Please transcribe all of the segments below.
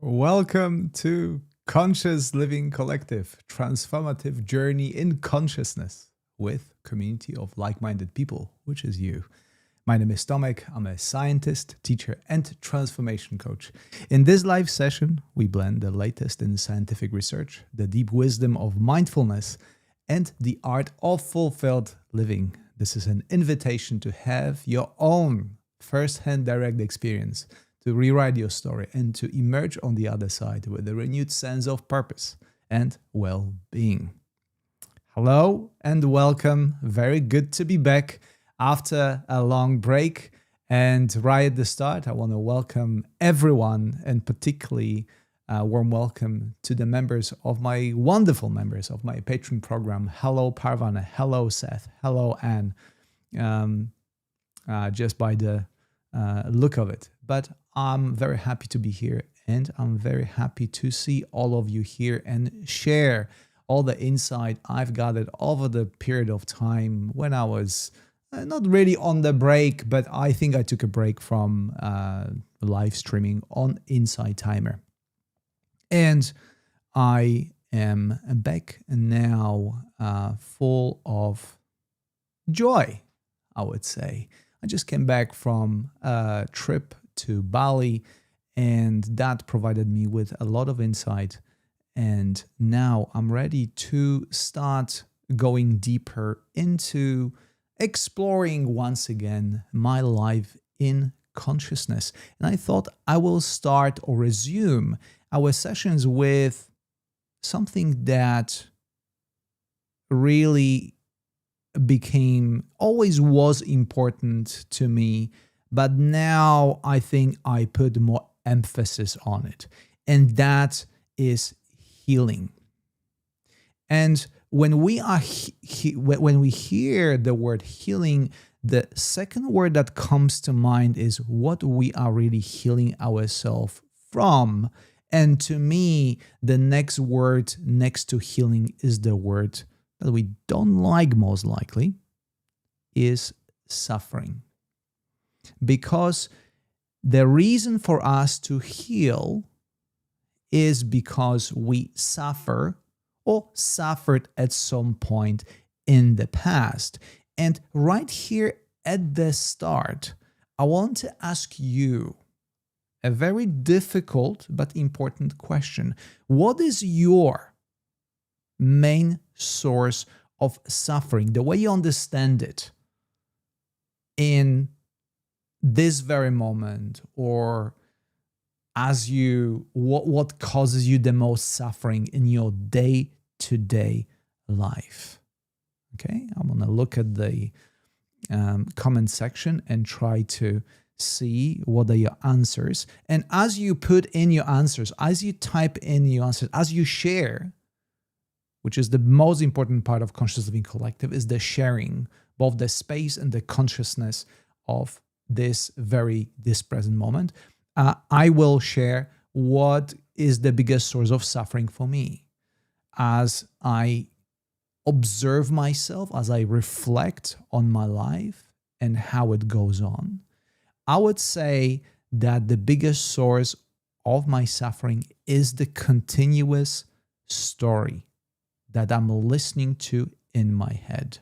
Welcome to Conscious Living Collective, transformative journey in consciousness with community of like-minded people, which is you. My name is Tomek. I'm a scientist, teacher, and transformation coach. In this live session, we blend the latest in scientific research, the deep wisdom of mindfulness, and the art of fulfilled living. This is an invitation to have your own first-hand direct experience, to rewrite your story, and to emerge on the other side with a renewed sense of purpose and well-being. Hello and welcome. Very good to be back after a long break. And right at the start, I want to welcome everyone, and particularly a warm welcome to the wonderful members of my Patreon program. Hello, Parvana. Hello, Seth. Hello, Anne. Just by the look of it. But I'm very happy to be here, and I'm very happy to see all of you here and share all the insight I've gathered over the period of time when I was not really on the break, but I think I took a break from live streaming on Insight Timer. And I am back now full of joy, I would say. I just came back from a trip to Bali, and that provided me with a lot of insight. And now I'm ready to start going deeper into exploring once again my life in consciousness. And I thought I will start or resume our sessions with something that really always was important to me, but now I think I put more emphasis on it, and that is healing. And when we hear the word healing, the second word that comes to mind is what we are really healing ourselves from. And to me, the next word next to healing is the word that we don't like most likely, is suffering. Because the reason for us to heal is because we suffer or suffered at some point in the past. And right here at the start, I want to ask you a very difficult but important question. What is your main source of suffering, the way you understand it in this very moment, or as what causes you the most suffering in your day-to-day life? Okay, I'm gonna look at the comment section and try to see what are your answers. And as you put in your answers, as you type in your answers, as you share, which is the most important part of Conscious Living Collective, is the sharing, both the space and the consciousness of this present moment. I will share what is the biggest source of suffering for me as I observe myself, as I reflect on my life and how it goes on. I would say that the biggest source of my suffering is the continuous story that I'm listening to in my head.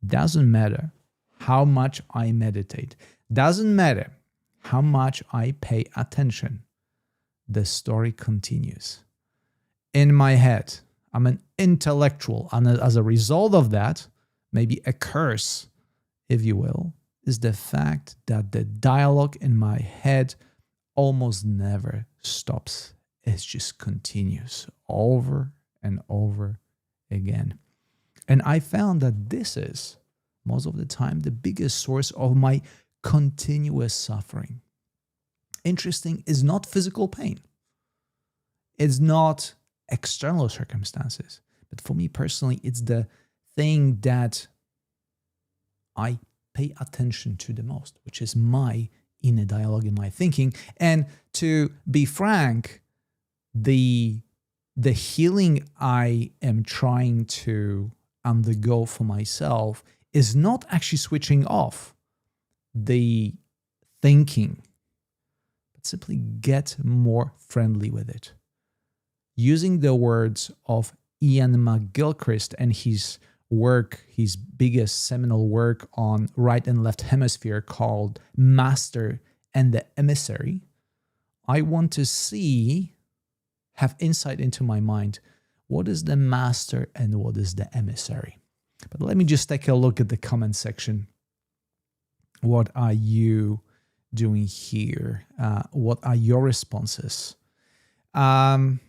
Doesn't matter how much I meditate. Doesn't matter how much I pay attention. The story continues. In my head, I'm an intellectual, and as a result of that, maybe a curse, if you will, is the fact that the dialogue in my head almost never stops. It just continues over and over again. And I found that this is, most of the time, the biggest source of my continuous suffering. Interesting is not physical pain. It's not external circumstances. But for me personally, it's the thing that I pay attention to the most, which is my inner dialogue in my thinking. And to be frank, the healing I am trying to undergo for myself is not actually switching off the thinking, but simply get more friendly with it. Using the words of Ian McGilchrist and his work, his biggest seminal work on right and left hemisphere called Master and the Emissary, I want to have insight into my mind. What is the master and what is the emissary? But let me just take a look at the comment section. What are you doing here? What are your responses? I'm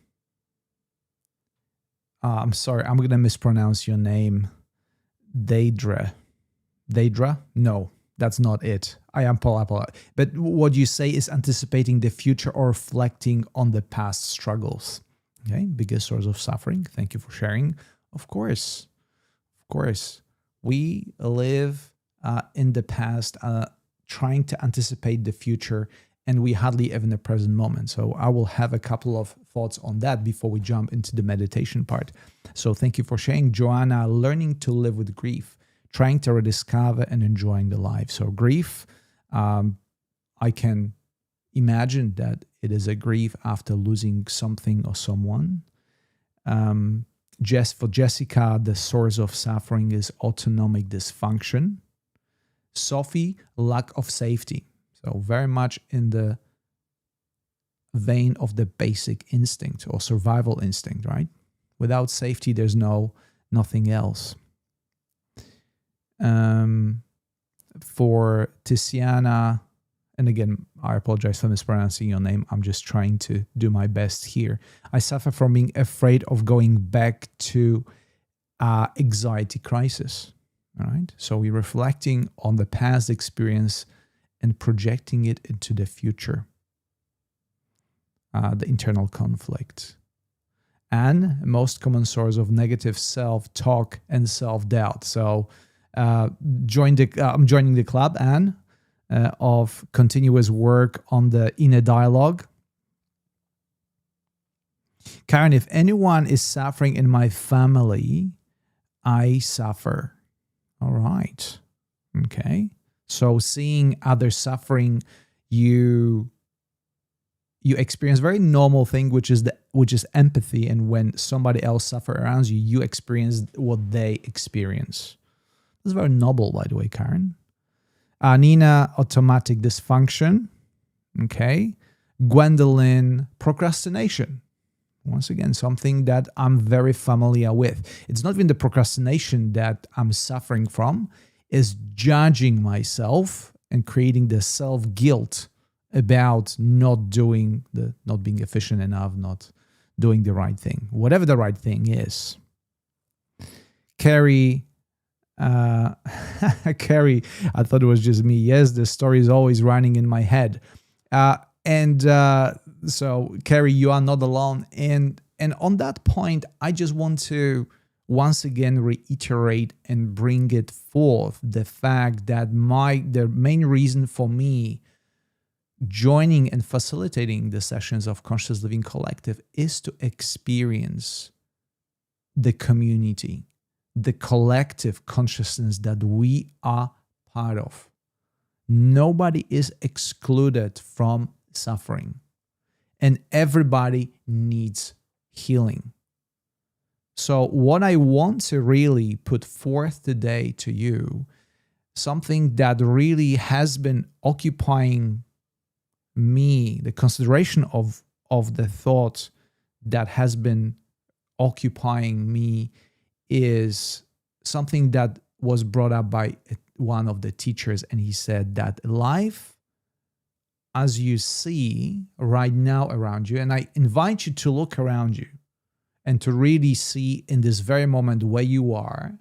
sorry, I'm going to mispronounce your name. Deidre? No, that's not it. I apologize. But what you say is anticipating the future or reflecting on the past struggles. Okay, biggest source of suffering. Thank you for sharing. Of course. We live in the past, trying to anticipate the future, and we hardly live in the present moment. So I will have a couple of thoughts on that before we jump into the meditation part. So thank you for sharing. Joanna, learning to live with grief, trying to rediscover and enjoying the life. So grief, I can imagine that it is a grief after losing something or someone. For Jessica, the source of suffering is autonomic dysfunction. Sophie, lack of safety. So very much in the vein of the basic instinct or survival instinct, right? Without safety, there's nothing else. For Tiziana, and again, I apologize for mispronouncing your name. I'm just trying to do my best here. I suffer from being afraid of going back to anxiety crisis. All right. So we're reflecting on the past experience and projecting it into the future. The internal conflict. And most common source of negative self-talk and self-doubt. So I'm joining the club, Anne, of continuous work on the inner dialogue. Karen, if anyone is suffering in my family, I suffer. All right. Okay. So seeing others suffering, you experience very normal thing, which is empathy. And when somebody else suffers around you, you experience what they experience. This is very noble, by the way, Karen. Nina, automatic dysfunction. Okay. Gwendolyn, procrastination. Once again, something that I'm very familiar with. It's not even the procrastination that I'm suffering from, is judging myself and creating the self-guilt about not being efficient enough, not doing the right thing, whatever the right thing is. Carrie, Carrie, I thought it was just me. Yes, the story is always running in my head. So, Carrie, you are not alone. And on that point, I just want to once again reiterate and bring it forth the fact that the main reason for me joining and facilitating the sessions of Conscious Living Collective is to experience the community, the collective consciousness that we are part of. Nobody is excluded from suffering, and everybody needs healing. So what I want to really put forth today to you, something that really has been occupying me, the consideration of the thought that has been occupying me, is something that was brought up by one of the teachers, and he said that life as you see right now around you, and I invite you to look around you and to really see in this very moment where you are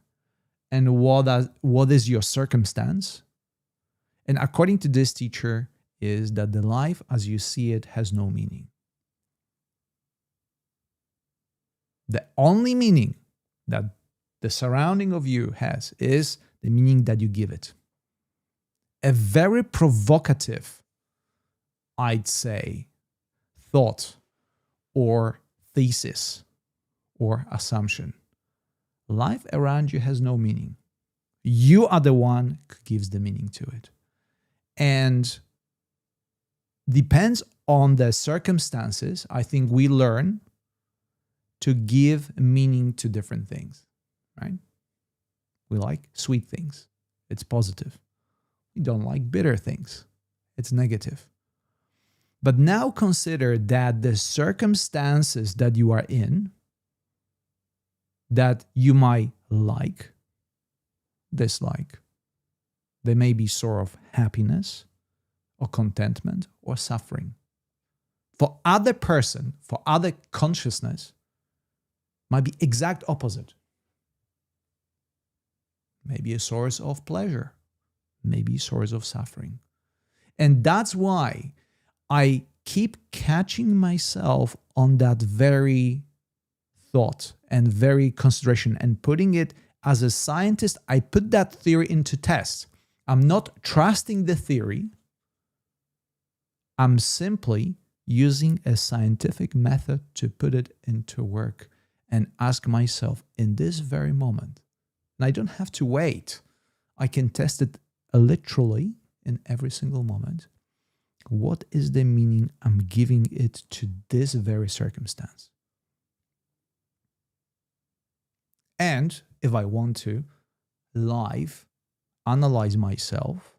and what is your circumstance. And according to this teacher, is that the life as you see it has no meaning. The only meaning that the surrounding of you has is the meaning that you give it. A very provocative, I'd say, thought or thesis or assumption. Life around you has no meaning. You are the one who gives the meaning to it. And depends on the circumstances, I think we learn to give meaning to different things, right? We like sweet things. It's positive. We don't like bitter things. It's negative. But now consider that the circumstances that you are in, that you might like, dislike, they may be sort of happiness or contentment or suffering. For other person, for other consciousness, might be exact opposite. Maybe a source of pleasure, maybe a source of suffering. And that's why I keep catching myself on that very thought and very consideration and putting it as a scientist. I put that theory into test. I'm not trusting the theory. I'm simply using a scientific method to put it into work and ask myself in this very moment. And I don't have to wait. I can test it literally in every single moment. What is the meaning I'm giving it to this very circumstance? And if I want to live, analyze myself,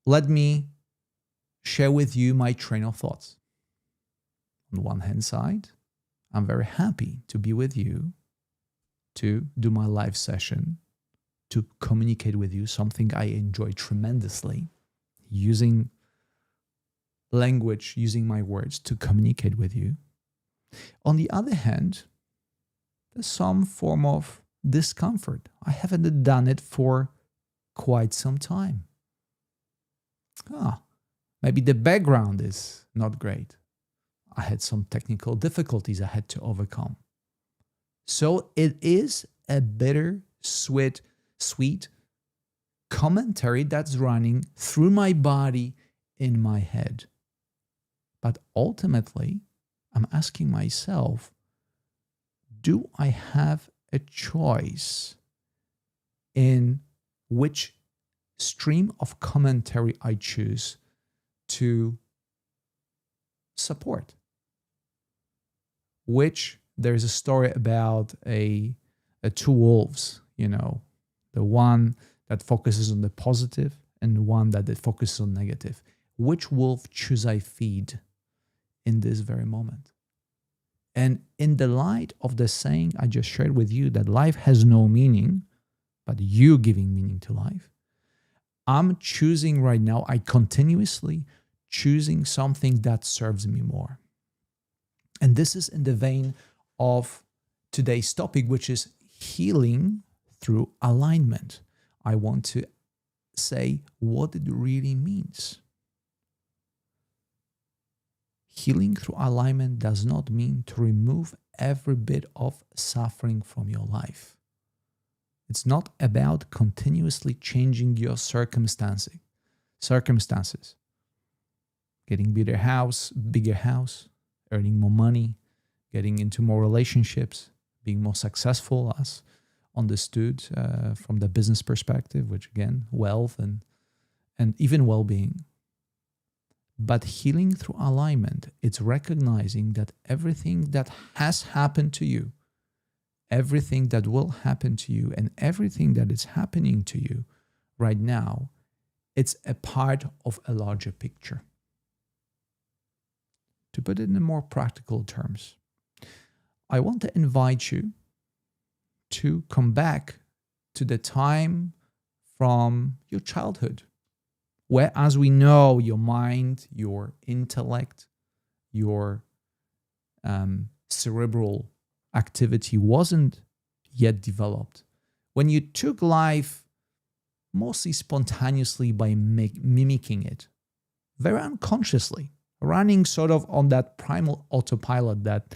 let me share with you my train of thoughts. On one hand side, I'm very happy to be with you, to do my live session, to communicate with you, something I enjoy tremendously, using language, using my words to communicate with you. On the other hand, there's some form of discomfort. I haven't done it for quite some time. Maybe the background is not great. I had some technical difficulties I had to overcome. So it is a bitter, sweet commentary that's running through my body, in my head. But ultimately, I'm asking myself, do I have a choice in which stream of commentary I choose to support? There's a story about two wolves, the one that focuses on the positive and the one that focuses on negative. Which wolf choose I feed in this very moment? And in the light of the saying I just shared with you that life has no meaning, but you giving meaning to life, I'm choosing right now, I continuously choosing something that serves me more. And this is in the vein of today's topic, which is healing through alignment. I want to say what it really means. Healing through alignment does not mean to remove every bit of suffering from your life. It's not about continuously changing your circumstances. Getting bigger house, earning more money, getting into more relationships, being more successful as understood from the business perspective, which again, wealth and even well-being. But healing through alignment, it's recognizing that everything that has happened to you, everything that will happen to you, and everything that is happening to you right now, it's a part of a larger picture. To put it in more practical terms, I want to invite you to come back to the time from your childhood, where, as we know, your mind, your intellect, your cerebral activity wasn't yet developed. When you took life mostly spontaneously by mimicking it, very unconsciously, running sort of on that primal autopilot that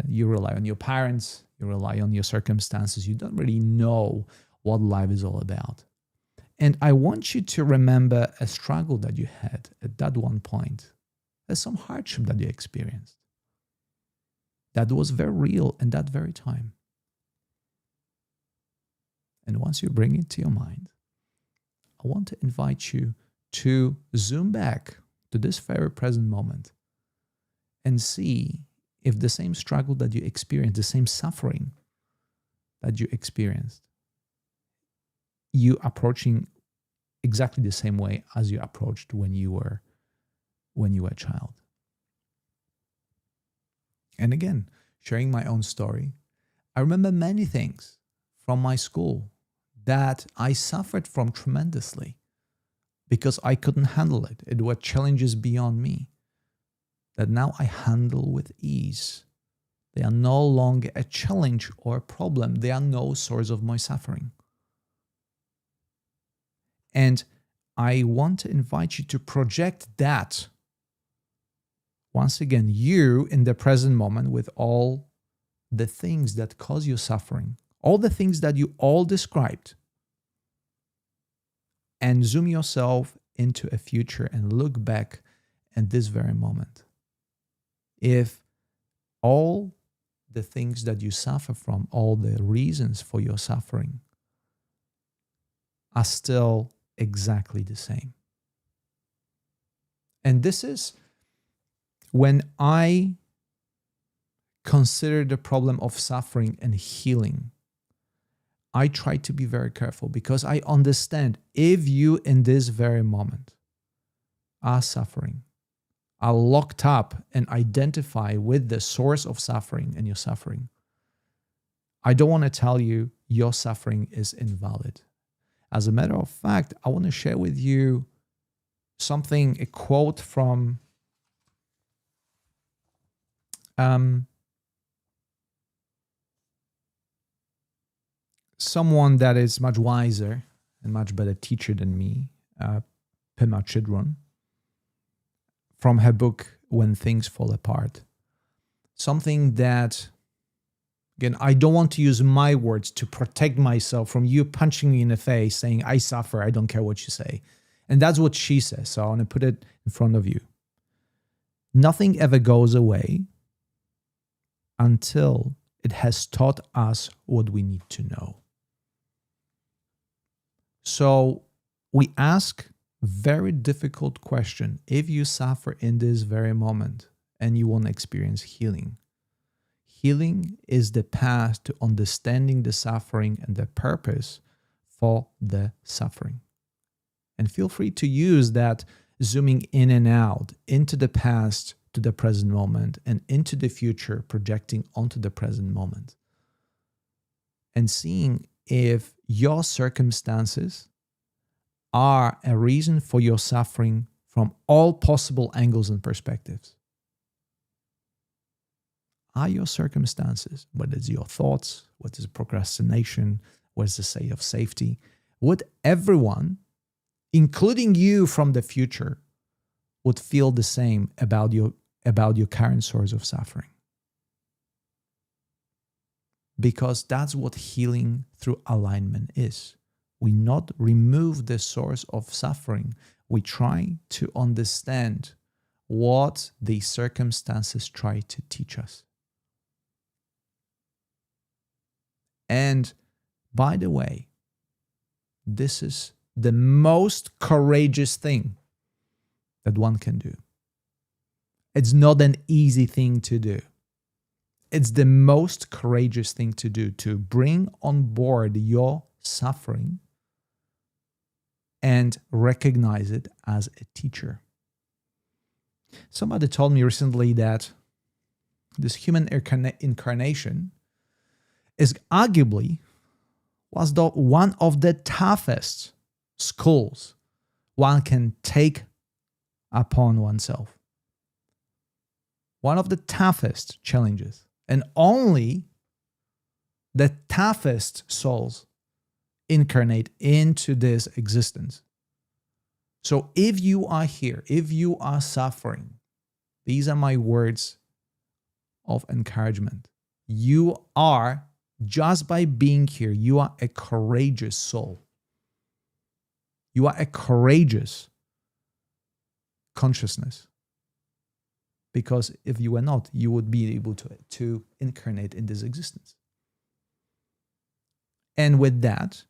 you rely on your parents, you rely on your circumstances, you don't really know what life is all about. And I want you to remember a struggle that you had at that one point. There's some hardship that you experienced that was very real in that very time. And once you bring it to your mind, I want to invite you to zoom back to this very present moment and see if the same struggle that you experienced, the same suffering that you experienced, you approaching exactly the same way as you approached when you were a child. And again, sharing my own story, I remember many things from my school that I suffered from tremendously because I couldn't handle it. It were challenges beyond me that now I handle with ease. They are no longer a challenge or a problem. They are no source of my suffering. And I want to invite you to project that once again, you in the present moment with all the things that cause you suffering, all the things that you all described, and zoom yourself into a future and look back at this very moment. If all the things that you suffer from, all the reasons for your suffering are still exactly the same. And this is when I consider the problem of suffering and healing, I try to be very careful because I understand if you in this very moment are suffering, are locked up and identify with the source of suffering and your suffering, I don't want to tell you your suffering is invalid. As a matter of fact, I want to share with you something, a quote from someone that is much wiser and much better teacher than me, Pema Chidron, from her book, When Things Fall Apart. Something that, again, I don't want to use my words to protect myself from you punching me in the face saying, I suffer, I don't care what you say. And that's what she says. So I want to put it in front of you. Nothing ever goes away until it has taught us what we need to know. So we ask very difficult question. If you suffer in this very moment and you want to experience healing, healing is the path to understanding the suffering and the purpose for the suffering. And feel free to use that zooming in and out into the past to the present moment and into the future, projecting onto the present moment. And seeing if your circumstances are a reason for your suffering from all possible angles and perspectives. Are your circumstances, whether it's your thoughts, what is procrastination, what is the state of safety, would everyone, including you from the future, would feel the same about your current source of suffering? Because that's what healing through alignment is. We not remove the source of suffering. We try to understand what the circumstances try to teach us. And by the way, this is the most courageous thing that one can do. It's not an easy thing to do. It's the most courageous thing to do, to bring on board your suffering and recognize it as a teacher. Somebody told me recently that this human incarnation is arguably was one of the toughest schools one can take upon oneself. One of the toughest challenges. And only the toughest souls incarnate into this existence. So if you are here, if you are suffering, these are my words of encouragement. You are, just by being here, you are a courageous soul. You are a courageous consciousness. Because if you were not, you would be able to incarnate in this existence. And with that,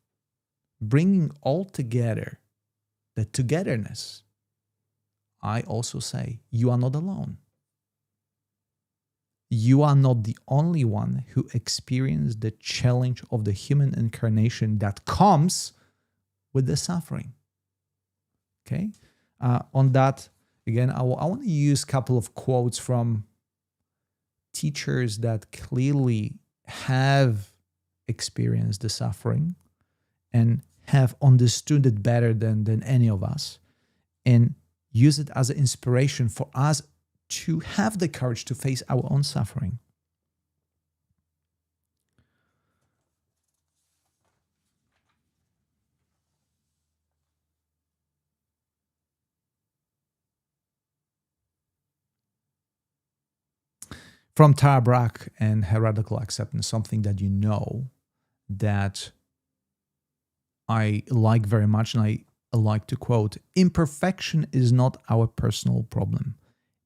bringing all together the togetherness I also say, you are not alone. You are not the only one who experienced the challenge of the human incarnation that comes with the suffering. Okay? On that, again, I want to use a couple of quotes from teachers that clearly have experienced the suffering and have understood it better than any of us, and use it as an inspiration for us to have the courage to face our own suffering. From Tara Brach and Her Radical Acceptance, something that you know that I like very much, and I like to quote, imperfection is not our personal problem.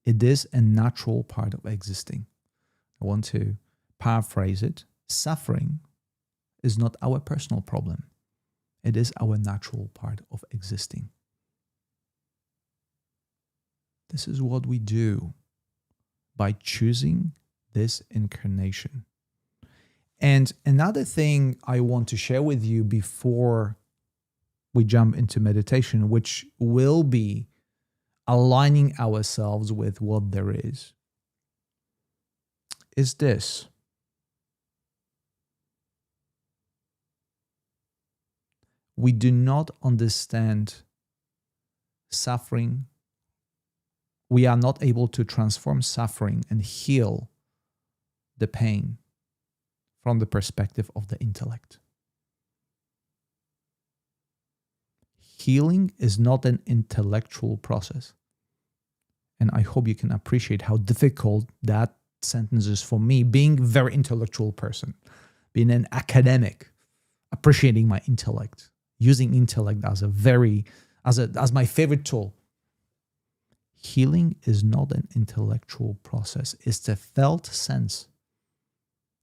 It is a natural part of existing. I want to paraphrase it. Suffering is not our personal problem. It is our natural part of existing. This is what we do by choosing this incarnation. And another thing I want to share with you before we jump into meditation, which will be aligning ourselves with what there is this. We do not understand suffering. We are not able to transform suffering and heal the pain from the perspective of the intellect. Healing is not an intellectual process. And I hope you can appreciate how difficult that sentence is for me, being a very intellectual person, being an academic, appreciating my intellect, using intellect as my favorite tool. Healing is not an intellectual process. It's the felt sense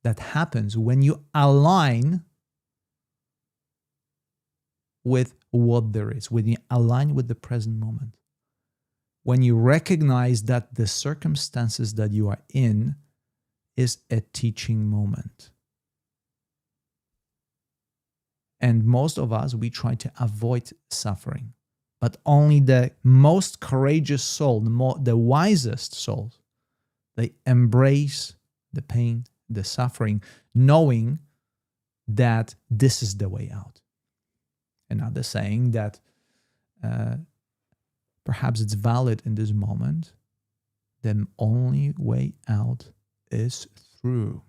that happens when you align with what there is, when you align with the present moment. When you recognize that the circumstances that you are in is a teaching moment. And most of us, we try to avoid suffering. But only the most courageous soul, the wisest souls, they embrace the pain, the suffering, knowing that this is the way out. Another saying that perhaps it's valid in this moment, the only way out is through.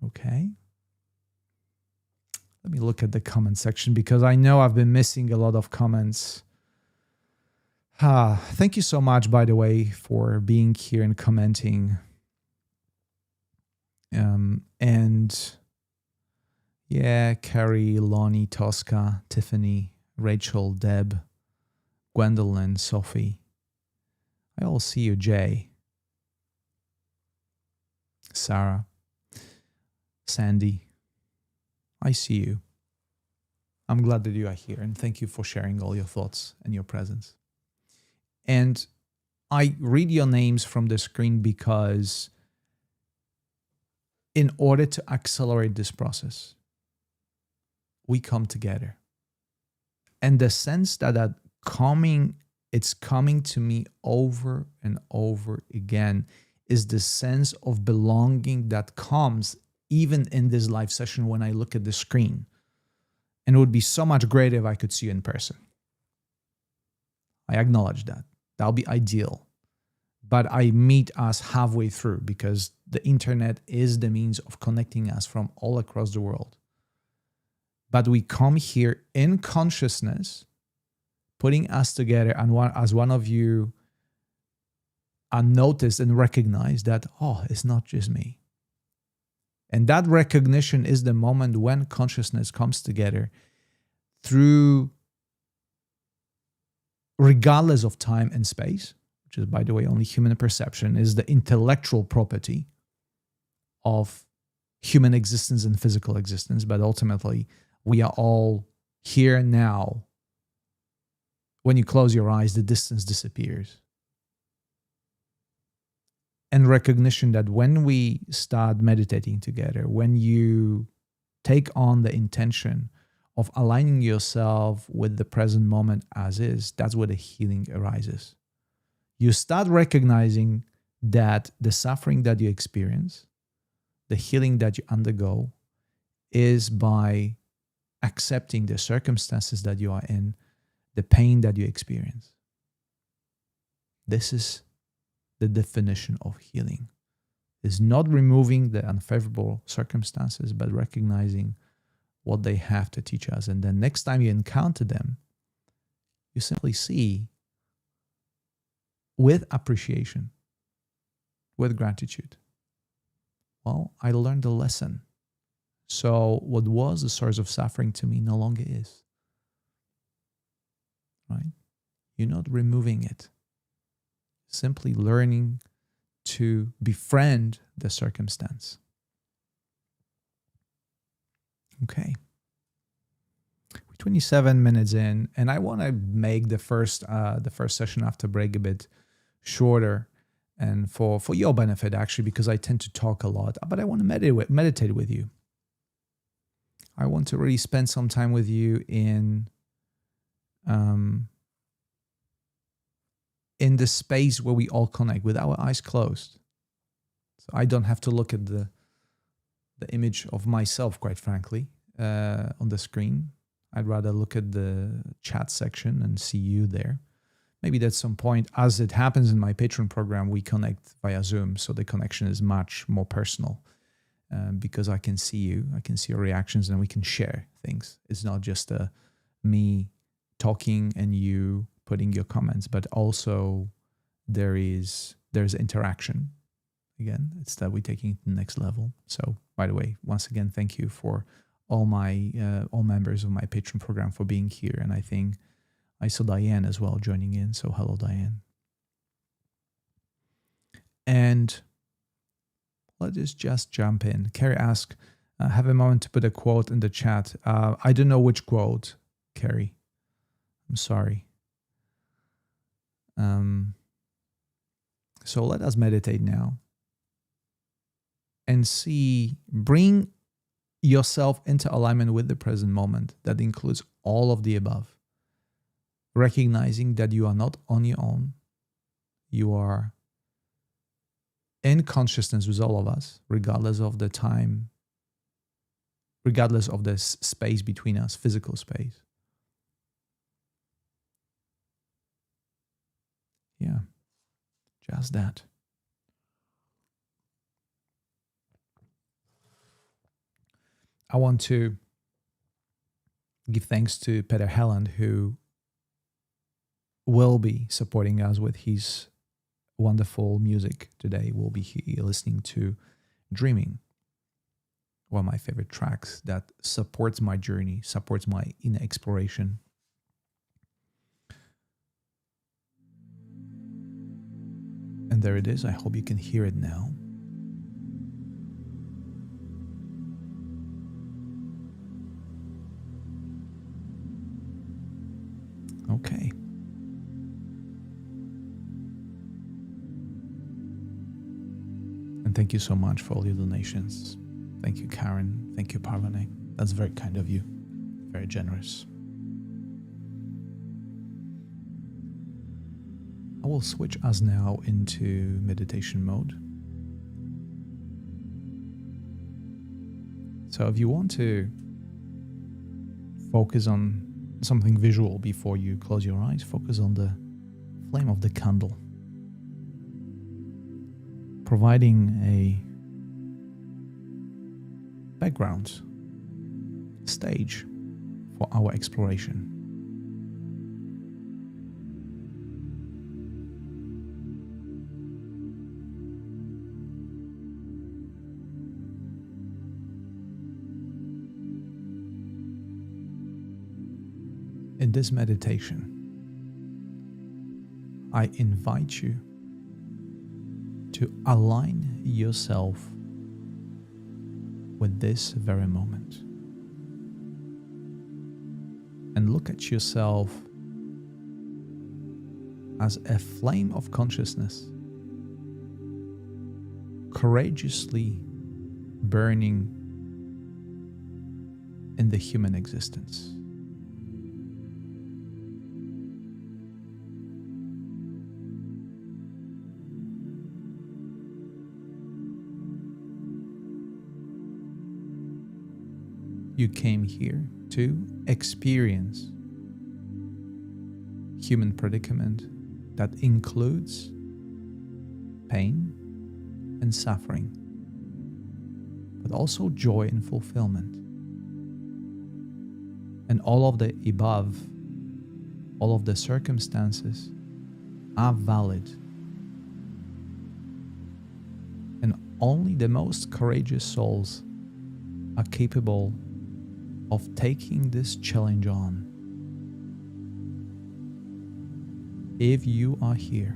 Okay? Let me look at the comment section because I know I've been missing a lot of comments. Thank you so much, by the way, for being here and commenting. And yeah, Carrie, Lonnie, Tosca, Tiffany, Rachel, Deb, Gwendolyn, Sophie. I all see you, Jay, Sarah, Sandy. I see you. I'm glad that you are here, and thank you for sharing all your thoughts and your presence. And I read your names from the screen because in order to accelerate this process, we come together. And the sense that it's coming to me over and over again is the sense of belonging that comes even in this live session when I look at the screen. And it would be so much greater if I could see you in person. I acknowledge that. That'll be ideal. But I meet us halfway through because the internet is the means of connecting us from all across the world. But we come here in consciousness, putting us together, and as one of you are noticed and recognized that, it's not just me. And that recognition is the moment when consciousness comes together through, regardless of time and space, which is, by the way, only human perception, is the intellectual property of human existence and physical existence. But ultimately, we are all here now When you close your eyes, the distance disappears. And recognition that when we start meditating together, when you take on the intention of aligning yourself with the present moment as is, that's where the healing arises. You start recognizing that the suffering that you experience, the healing that you undergo, is by accepting the circumstances that you are in, the pain that you experience. This is the definition of healing. Is not removing the unfavorable circumstances, but recognizing what they have to teach us. And then next time you encounter them, you simply see with appreciation, with gratitude. Well, I learned a lesson. So what was the source of suffering to me no longer is. Right? You're not removing it. Simply learning to befriend the circumstance. Okay. We're 27 minutes in, and I want to make the first session after break a bit shorter, and for your benefit actually, because I tend to talk a lot, but I want to meditate with you. I want to really spend some time with you in the space where we all connect with our eyes closed. So I don't have to look at the image of myself, quite frankly, on the screen. I'd rather look at the chat section and see you there. Maybe at some point, as it happens in my Patreon program, we connect via Zoom. So the connection is much more personal because I can see you, I can see your reactions, and we can share things. It's not just me talking and you putting your comments, but also there's interaction. Again, it's that we're taking it to the next level. So, by the way, once again, thank you for all members of my Patreon program for being here. And I think I saw Diane as well joining in. So, hello, Diane. And let's just jump in. Carrie asked, have a moment to put a quote in the chat. I don't know which quote, Carrie. I'm sorry. So let us meditate now and bring yourself into alignment with the present moment. That includes all of the above. Recognizing that you are not on your own. You are in consciousness with all of us, regardless of the time, regardless of the space between us, physical space. Yeah, just that. I want to give thanks to Peter Helland, who will be supporting us with his wonderful music today. We'll be here listening to Dreaming, one of my favorite tracks that supports my journey, supports my inner exploration. And there it is. I hope you can hear it now. Okay. And thank you so much for all your donations. Thank you, Karen. Thank you, Parvane. That's very kind of you. Very generous. I will switch us now into meditation mode. So if you want to focus on something visual before you close your eyes, focus on the flame of the candle, providing a background stage for our exploration. In this meditation, I invite you to align yourself with this very moment and look at yourself as a flame of consciousness, courageously burning in the human existence. You came here to experience human predicament that includes pain and suffering, but also joy and fulfillment. And all of the above, all of the circumstances are valid. And only the most courageous souls are capable of taking this challenge on. If you are here,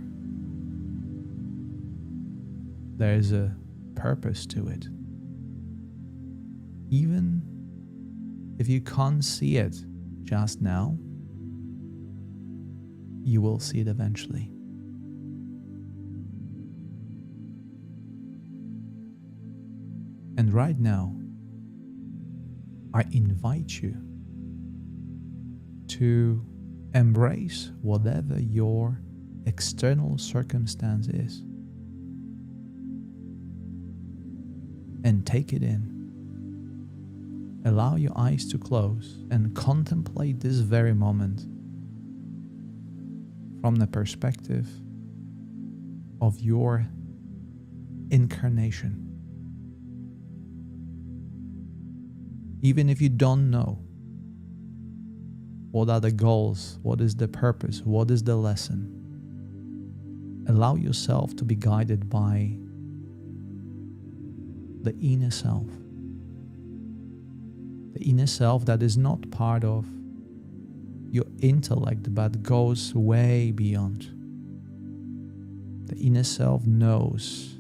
there is a purpose to it. Even if you can't see it just now, you will see it eventually. And right now, I invite you to embrace whatever your external circumstance is and take it in. Allow your eyes to close and contemplate this very moment from the perspective of your incarnation. Even if you don't know what are the goals, what is the purpose, what is the lesson, allow yourself to be guided by the inner self. The inner self that is not part of your intellect but goes way beyond. The inner self knows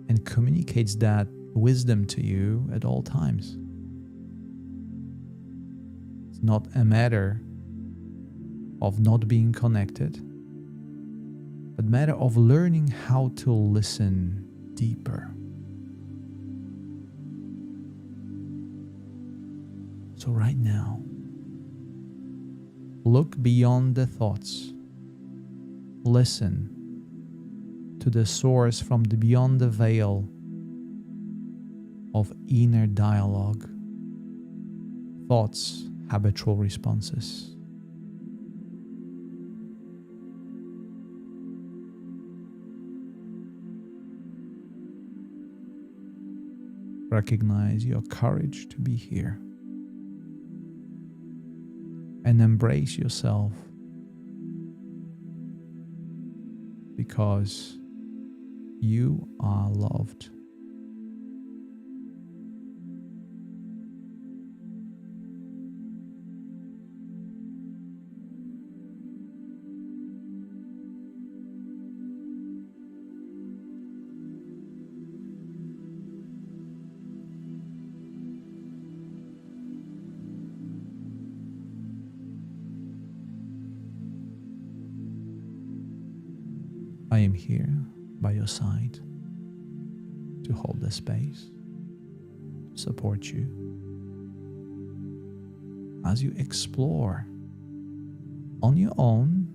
and communicates that wisdom to you at all times. It's not a matter of not being connected, but matter of learning how to listen deeper. So right now, look beyond the thoughts. Listen to the source from the beyond the veil of inner dialogue, thoughts, habitual responses. Recognize your courage to be here and embrace yourself, because you are loved. I am here by your side to hold the space, to support you as you explore on your own,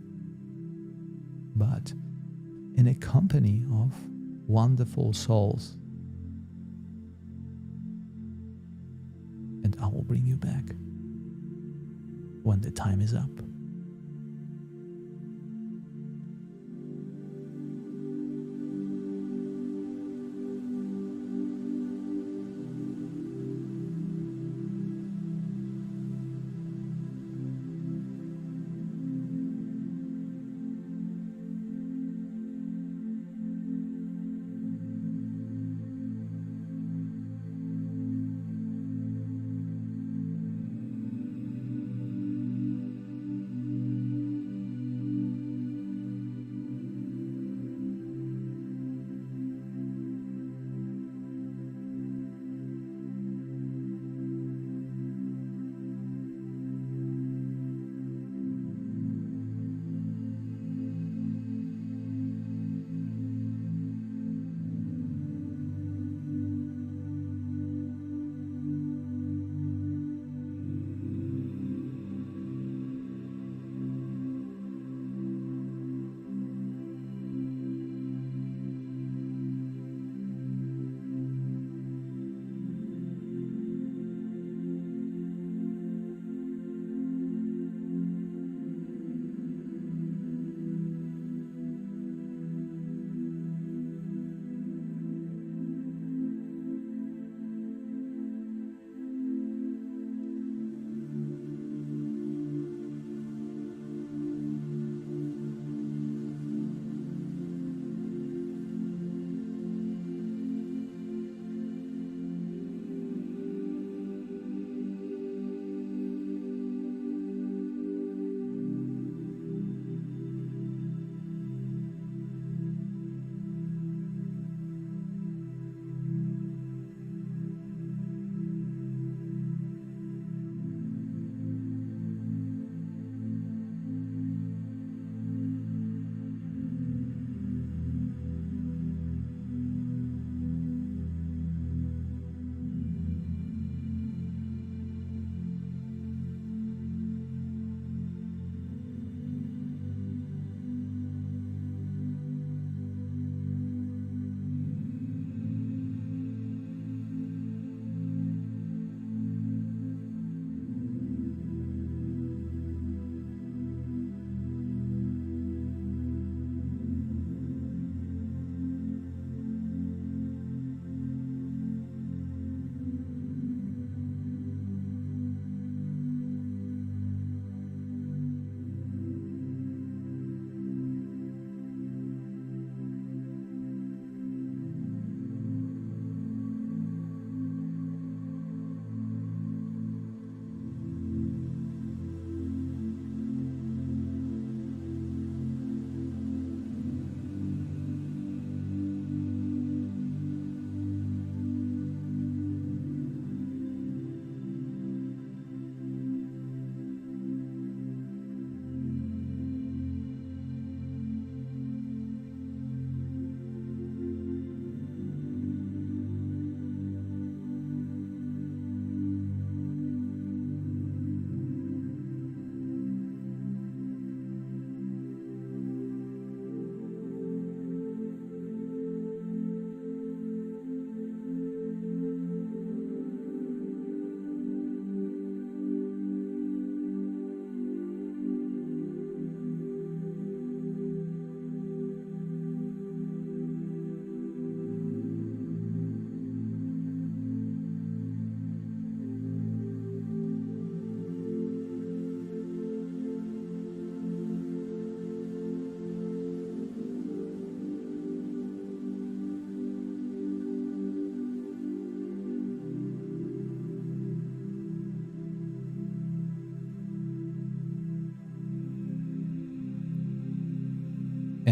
but in a company of wonderful souls. And I will bring you back when the time is up.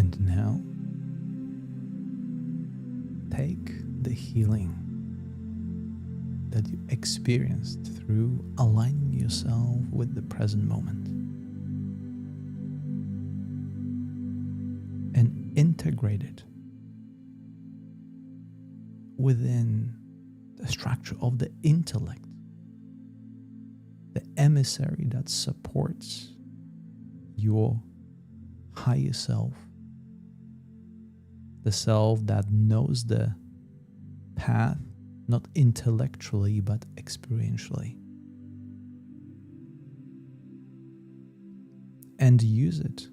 And now, take the healing that you experienced through aligning yourself with the present moment and integrate it within the structure of the intellect, the emissary that supports your higher self, the self that knows the path, not intellectually, but experientially. And use it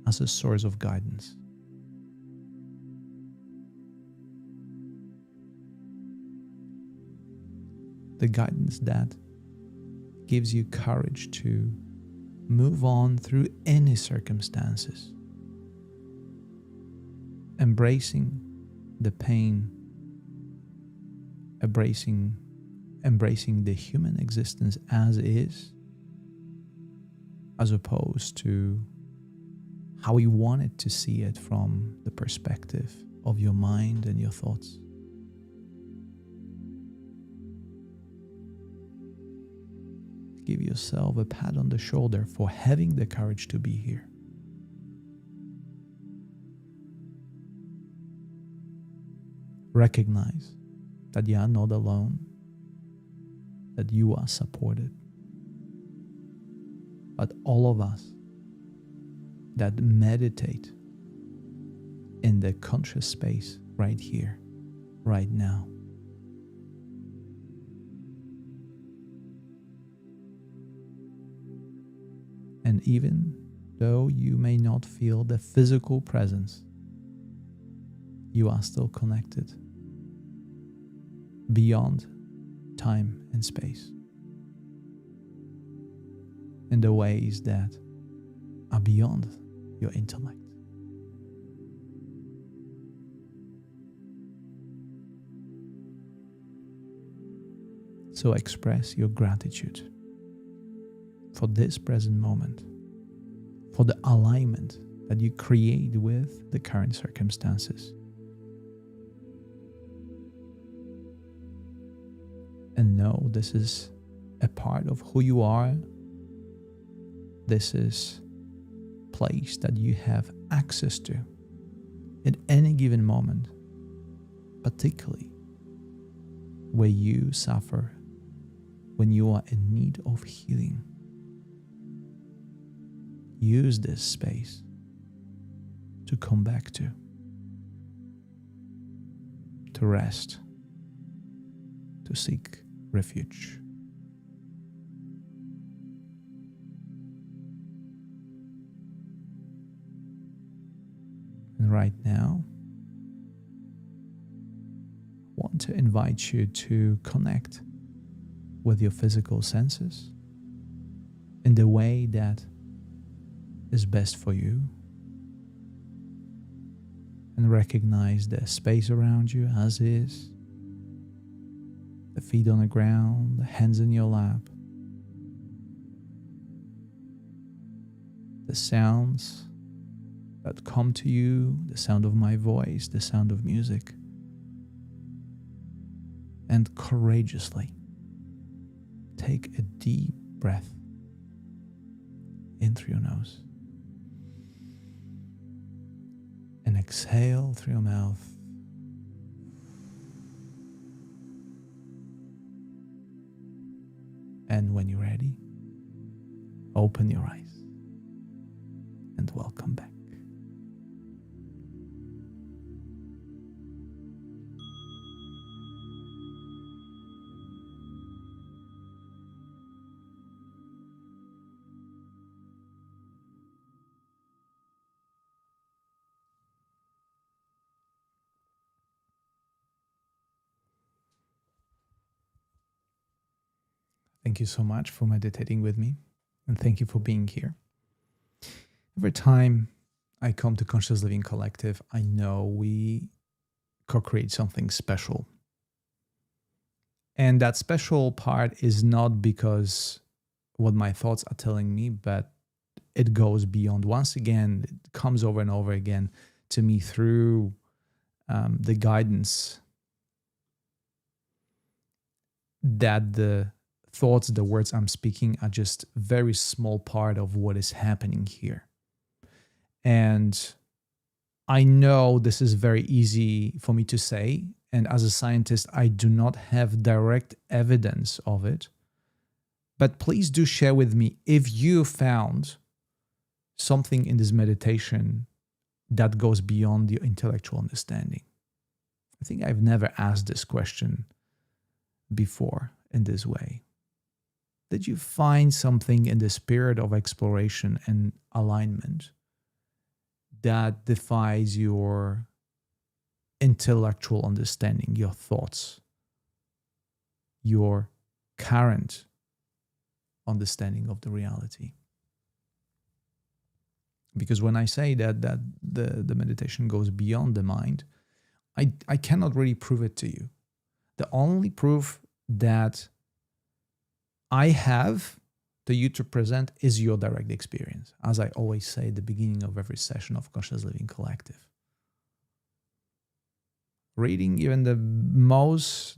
as a source of guidance. The guidance that gives you courage to move on through any circumstances, embracing the pain, embracing the human existence as is, as opposed to how you wanted to see it from the perspective of your mind and your thoughts. Give yourself a pat on the shoulder for having the courage to be here. Recognize that you are not alone, that you are supported. But all of us that meditate in the conscious space right here, right now, and even though you may not feel the physical presence, you are still connected beyond time and space in the ways that are beyond your intellect. So express your gratitude for this present moment, for the alignment that you create with the current circumstances. And know this is a part of who you are. This is a place that you have access to at any given moment, particularly where you suffer, when you are in need of healing. Use this space to come back to rest, to seek refuge. And right now, I want to invite you to connect with your physical senses in the way that is best for you, and recognize the space around you as is, the feet on the ground, the hands in your lap, the sounds that come to you, the sound of my voice, the sound of music, and courageously take a deep breath in through your nose and exhale through your mouth. And when you're ready, open your eyes and welcome back. Thank you so much for meditating with me, and thank you for being here. Every time I come to Conscious Living Collective, I know we co-create something special. And that special part is not because what my thoughts are telling me, but it goes beyond. Once again, it comes over and over again to me through the guidance that the thoughts, the words I'm speaking are just a very small part of what is happening here. And I know this is very easy for me to say. And as a scientist, I do not have direct evidence of it. But please do share with me if you found something in this meditation that goes beyond your intellectual understanding. I think I've never asked this question before in this way. Did you find something in the spirit of exploration and alignment that defies your intellectual understanding, your thoughts, your current understanding of the reality? Because when I say that the meditation goes beyond the mind, I cannot really prove it to you. The only proof that I have to you to present is your direct experience, as I always say at the beginning of every session of Conscious Living Collective. Reading even the most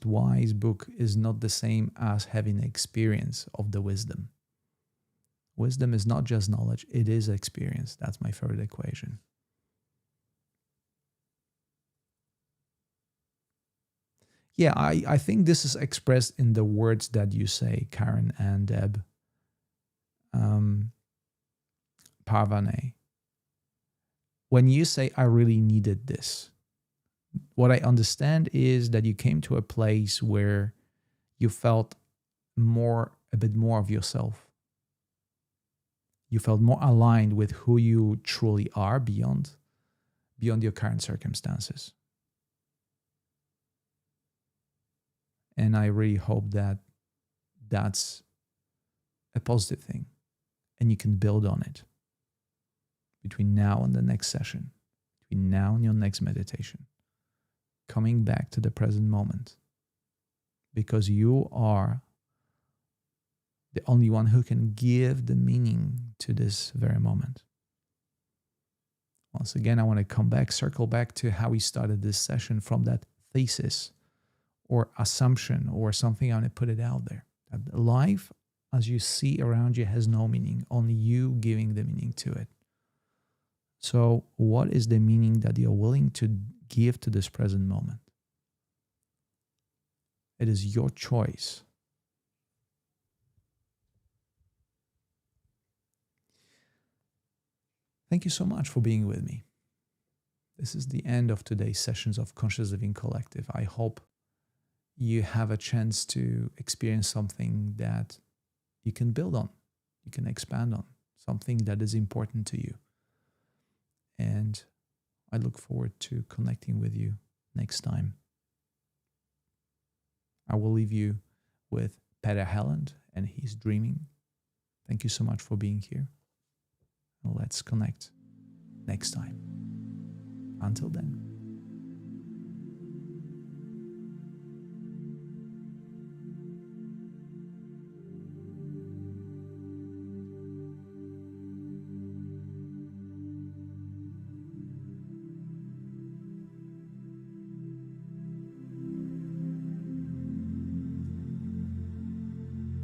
wise book is not the same as having experience of the wisdom. Wisdom is not just knowledge, it is experience. That's my favorite equation. Yeah, I think this is expressed in the words that you say, Karen and Deb. Parvane. When you say, I really needed this, what I understand is that you came to a place where you felt a bit more of yourself. You felt more aligned with who you truly are beyond your current circumstances. And I really hope that that's a positive thing and you can build on it between now and the next session, between now and your next meditation, coming back to the present moment, because you are the only one who can give the meaning to this very moment. Once again, I want to circle back to how we started this session, from that thesis or assumption or something. I want to put it out there. That life, as you see around you, has no meaning, only you giving the meaning to it. So what is the meaning that you're willing to give to this present moment? It is your choice. Thank you so much for being with me. This is the end of today's sessions of Conscious Living Collective. I hope you have a chance to experience something that you can build on, you can expand on, something that is important to you. And I look forward to connecting with you next time. I will leave you with Peter Helland and He's Dreaming. Thank you so much for being here. Let's connect next time. Until then.